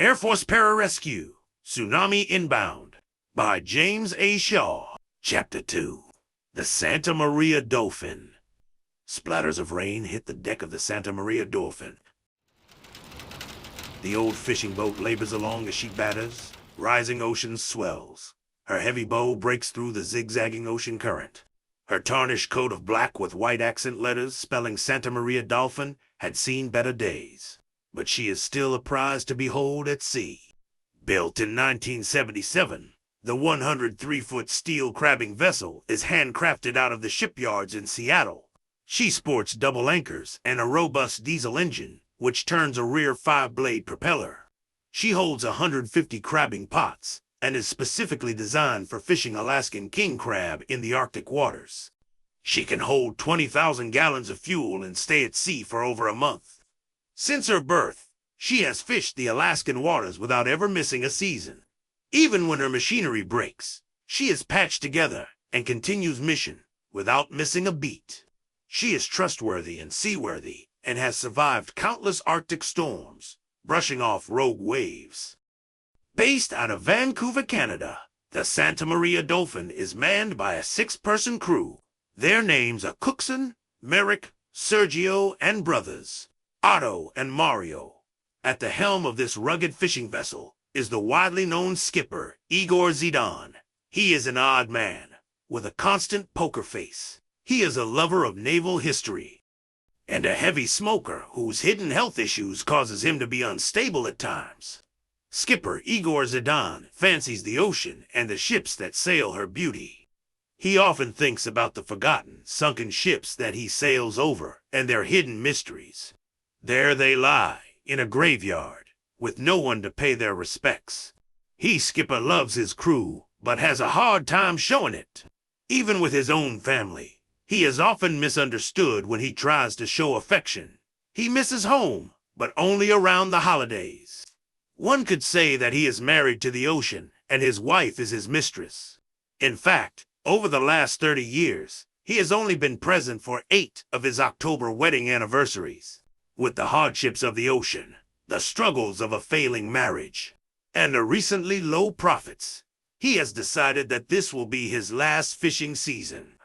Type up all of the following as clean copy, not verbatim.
Air Force Pararescue, Tsunami Inbound, by James A. Shaw. Chapter 2. The Santa Maria Dauphin. Splatters of rain hit the deck of the Santa Maria Dauphin. The old fishing boat labors along as she batters. Rising ocean swells. Her heavy bow breaks through the zigzagging ocean current. Her tarnished coat of black with white accent letters spelling Santa Maria Dauphin had seen better days. But she is still a prize to behold at sea. Built in 1977, the 103-foot steel crabbing vessel is handcrafted out of the shipyards in Seattle. She sports double anchors and a robust diesel engine, which turns a rear 5-blade propeller. She holds 150 crabbing pots and is specifically designed for fishing Alaskan king crab in the Arctic waters. She can hold 20,000 gallons of fuel and stay at sea for over a month. Since her birth, she has fished the Alaskan waters without ever missing a season. Even when her machinery breaks, she is patched together and continues mission without missing a beat. She is trustworthy and seaworthy and has survived countless Arctic storms, brushing off rogue waves. Based out of Vancouver, Canada, the Santa Maria Dauphin is manned by a 6-person crew. Their names are Cookson, Merrick, Sergio, and brothers, Otto and Mario. At the helm of this rugged fishing vessel is the widely known skipper, Igor Zidane. He is an odd man, with a constant poker face. He is a lover of naval history, and a heavy smoker whose hidden health issues causes him to be unstable at times. Skipper Igor Zidane fancies the ocean and the ships that sail her beauty. He often thinks about the forgotten, sunken ships that he sails over and their hidden mysteries. There they lie, in a graveyard, with no one to pay their respects. He, Skipper, loves his crew, but has a hard time showing it. Even with his own family, he is often misunderstood when he tries to show affection. He misses home, but only around the holidays. One could say that he is married to the ocean, and his wife is his mistress. In fact, over the last 30 years, he has only been present for 8 of his October wedding anniversaries. With the hardships of the ocean, the struggles of a failing marriage, and the recently low profits, he has decided that this will be his last fishing season.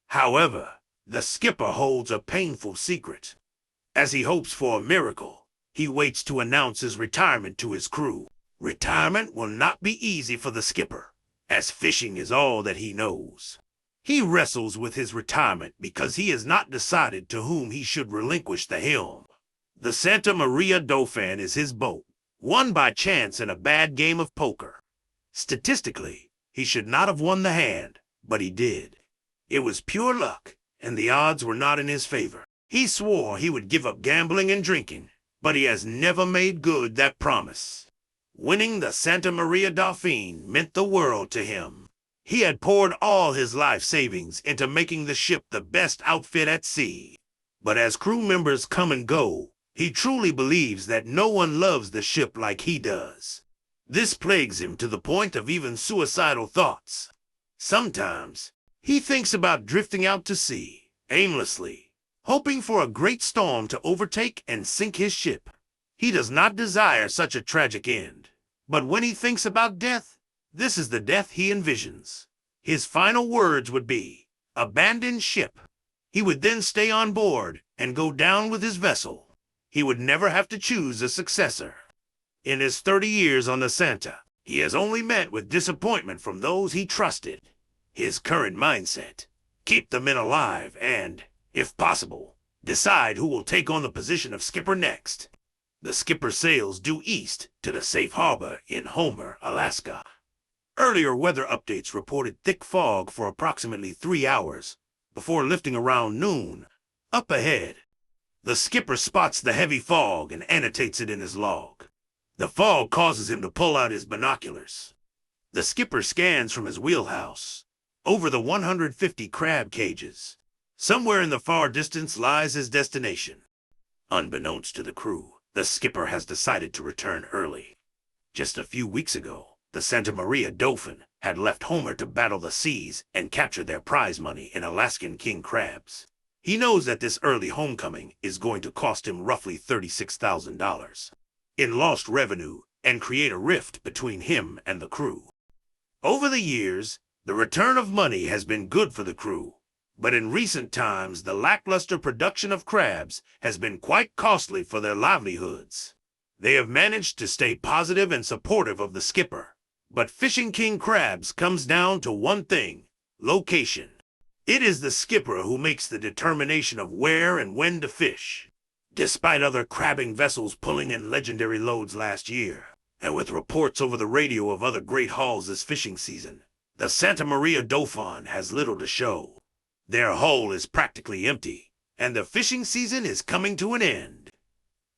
However, the skipper holds a painful secret. As he hopes for a miracle, he waits to announce his retirement to his crew. Retirement will not be easy for the skipper, as fishing is all that he knows. He wrestles with his retirement because he has not decided to whom he should relinquish the helm. The Santa Maria Dauphin is his boat, won by chance in a bad game of poker. Statistically, he should not have won the hand, but he did. It was pure luck, and the odds were not in his favor. He swore he would give up gambling and drinking, but he has never made good that promise. Winning the Santa Maria Dauphin meant the world to him. He had poured all his life savings into making the ship the best outfit at sea. But as crew members come and go, he truly believes that no one loves the ship like he does. This plagues him to the point of even suicidal thoughts. Sometimes, he thinks about drifting out to sea, aimlessly, hoping for a great storm to overtake and sink his ship. He does not desire such a tragic end. But when he thinks about death, this is the death he envisions. His final words would be, "Abandon ship." He would then stay on board and go down with his vessel. He would never have to choose a successor. In his 30 years on the Santa, he has only met with disappointment from those he trusted. His current mindset: keep the men alive and, if possible, decide who will take on the position of skipper next. The skipper sails due east to the safe harbor in Homer, Alaska. Earlier weather updates reported thick fog for approximately 3 hours, before lifting around noon. Up ahead, the skipper spots the heavy fog and annotates it in his log. The fog causes him to pull out his binoculars. The skipper scans from his wheelhouse, over the 150 crab cages. Somewhere in the far distance lies his destination. Unbeknownst to the crew, the skipper has decided to return early. Just a few weeks ago, the Santa Maria Dauphin had left Homer to battle the seas and capture their prize money in Alaskan king crabs. He knows that this early homecoming is going to cost him roughly $36,000. In lost revenue, and create a rift between him and the crew. Over the years, the return of money has been good for the crew, but in recent times the lackluster production of crabs has been quite costly for their livelihoods. They have managed to stay positive and supportive of the skipper, but fishing king crabs comes down to one thing: location. It is the skipper who makes the determination of where and when to fish. Despite other crabbing vessels pulling in legendary loads last year, and with reports over the radio of other great hauls this fishing season, the Santa Maria Dauphin has little to show. Their hull is practically empty, and the fishing season is coming to an end.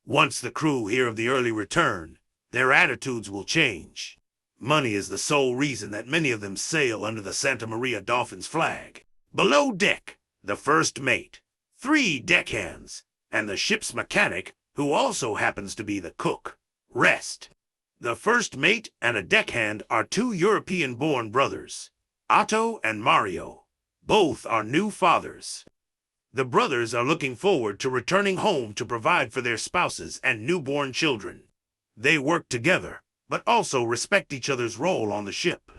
Once the crew hear of the early return, their attitudes will change. Money is the sole reason that many of them sail under the Santa Maria Dauphin's flag. Below deck, the first mate, 3 deckhands, and the ship's mechanic, who also happens to be the cook, rest. The first mate and a deckhand are 2 European-born brothers, Otto and Mario. Both are new fathers. The brothers are looking forward to returning home to provide for their spouses and newborn children. They work together, but also respect each other's role on the ship.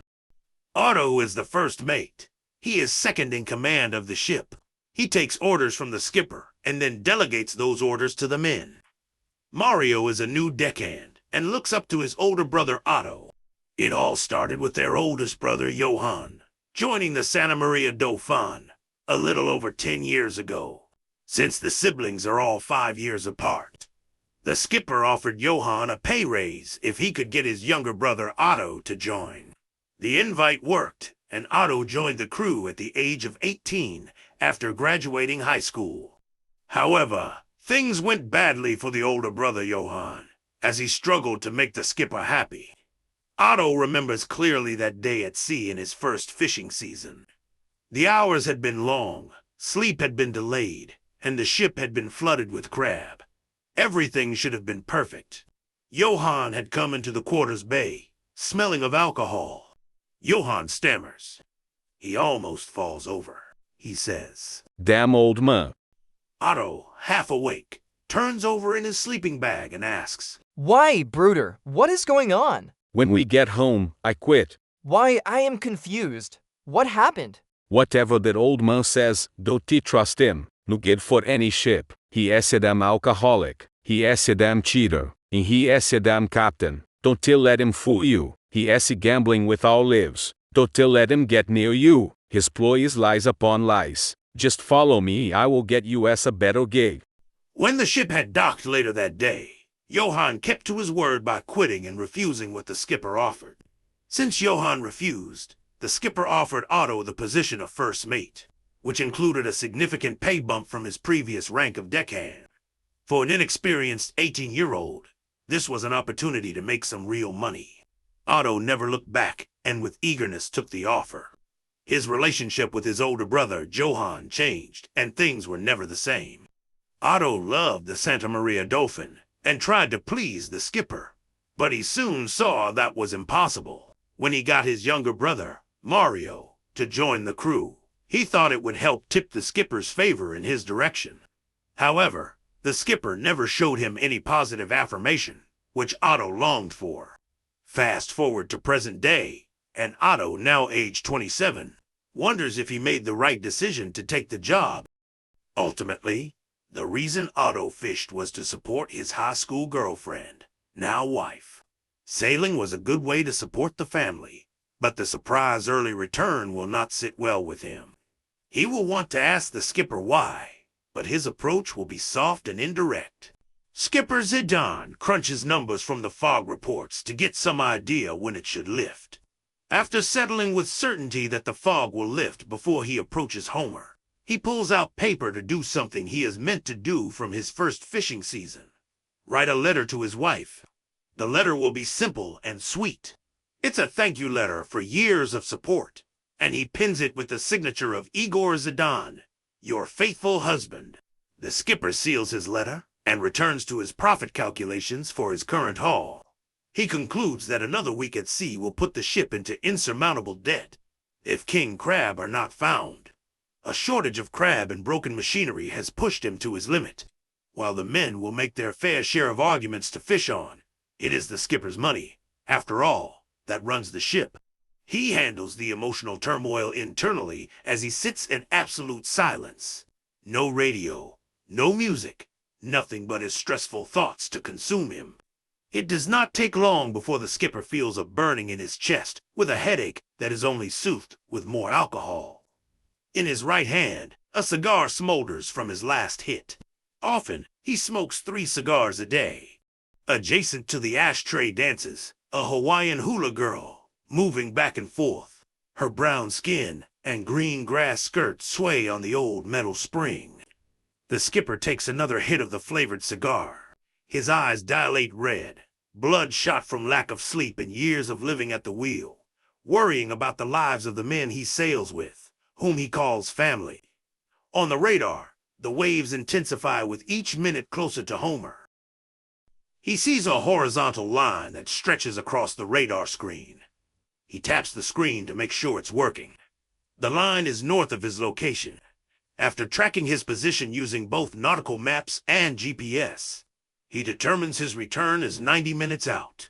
Otto is the first mate. He is second in command of the ship. He takes orders from the skipper and then delegates those orders to the men. Mario is a new deckhand and looks up to his older brother Otto. It all started with their oldest brother Johann joining the Santa Maria Dauphin a little over 10 years ago. Since the siblings are all 5 years apart, the skipper offered Johann a pay raise if he could get his younger brother Otto to join. The invite worked, and Otto joined the crew at the age of 18 after graduating high school. However, things went badly for the older brother Johann, as he struggled to make the skipper happy. Otto remembers clearly that day at sea in his first fishing season. The hours had been long, sleep had been delayed, and the ship had been flooded with crab. Everything should have been perfect. Johann had come into the quarters bay, smelling of alcohol. Johann stammers. He almost falls over. He says, "Damn old man." Otto, half awake, turns over in his sleeping bag and asks, "Why, Bruder? What is going on?" "When we get home, I quit." "Why, I am confused. What happened?" "Whatever that old man says, don't trust him. No good for any ship. He is a damn alcoholic. He is a damn cheater. And he is a damn captain. Don't let him fool you. He is gambling with our lives. Don't let him get near you. His ploy is lies upon lies. Just follow me, I will get you a better gig." When the ship had docked later that day, Johann kept to his word by quitting and refusing what the skipper offered. Since Johann refused, the skipper offered Otto the position of first mate, which included a significant pay bump from his previous rank of deckhand. For an inexperienced 18-year-old, this was an opportunity to make some real money. Otto never looked back and with eagerness took the offer. His relationship with his older brother, Johann, changed, and things were never the same. Otto loved the Santa Maria Dauphin and tried to please the skipper, but he soon saw that was impossible. When he got his younger brother, Mario, to join the crew, he thought it would help tip the skipper's favor in his direction. However, the skipper never showed him any positive affirmation, which Otto longed for. Fast forward to present day, and Otto, now age 27, wonders if he made the right decision to take the job. Ultimately, the reason Otto fished was to support his high school girlfriend, now wife. Sailing was a good way to support the family, but the surprise early return will not sit well with him. He will want to ask the skipper why, but his approach will be soft and indirect. Skipper Zidane crunches numbers from the fog reports to get some idea when it should lift. After settling with certainty that the fog will lift before he approaches Homer, he pulls out paper to do something he is meant to do from his first fishing season: write a letter to his wife. The letter will be simple and sweet. It's a thank you letter for years of support, and he pins it with the signature of Igor Zidane, your faithful husband. The skipper seals his letter and returns to his profit calculations for his current haul. He concludes that another week at sea will put the ship into insurmountable debt if king crab are not found. A shortage of crab and broken machinery has pushed him to his limit. While the men will make their fair share of arguments to fish on, It is the skipper's money, after all, that runs the ship. He handles the emotional turmoil internally as he sits in absolute silence. No radio, no music, nothing but his stressful thoughts to consume him. It does not take long before the skipper feels a burning in his chest with a headache that is only soothed with more alcohol. In his right hand, a cigar smolders from his last hit. Often, he smokes 3 cigars a day. Adjacent to the ashtray dances a Hawaiian hula girl, moving back and forth. Her brown skin and green grass skirt sway on the old metal spring. The skipper takes another hit of the flavored cigar. His eyes dilate red, bloodshot from lack of sleep and years of living at the wheel, worrying about the lives of the men he sails with, whom he calls family. On the radar, the waves intensify with each minute closer to Homer. He sees a horizontal line that stretches across the radar screen. He taps the screen to make sure it's working. The line is north of his location. After tracking his position using both nautical maps and GPS, he determines his return is 90 minutes out.